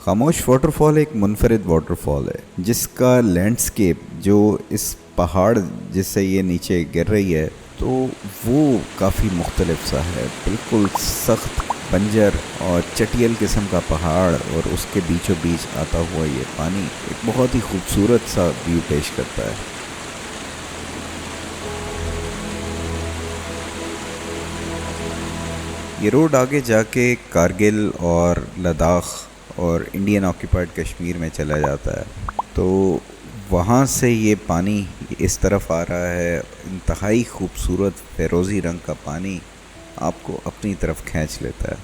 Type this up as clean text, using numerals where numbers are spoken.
खामोश वाटरफॉल एक मुनफरिद वाटरफॉल है जिसका लैंडस्केप जो इस पहाड़ जिससे ये नीचे गिर रही है तो वो काफ़ी मुख्तलिफ सा है। बिल्कुल सख्त बंजर और चटियल किस्म का पहाड़ और उसके बीचों बीच आता हुआ ये पानी एक बहुत ही खूबसूरत सा व्यू पेश करता है। ये रोड आगे जाके कारगिल और लद्दाख और इंडियन ऑक्यूपाइड कश्मीर में चला जाता है। तो वहाँ से ये पानी इस तरफ आ रहा है। इंतहाई खूबसूरत फ़िरोज़ी रंग का पानी आपको अपनी तरफ खींच लेता है।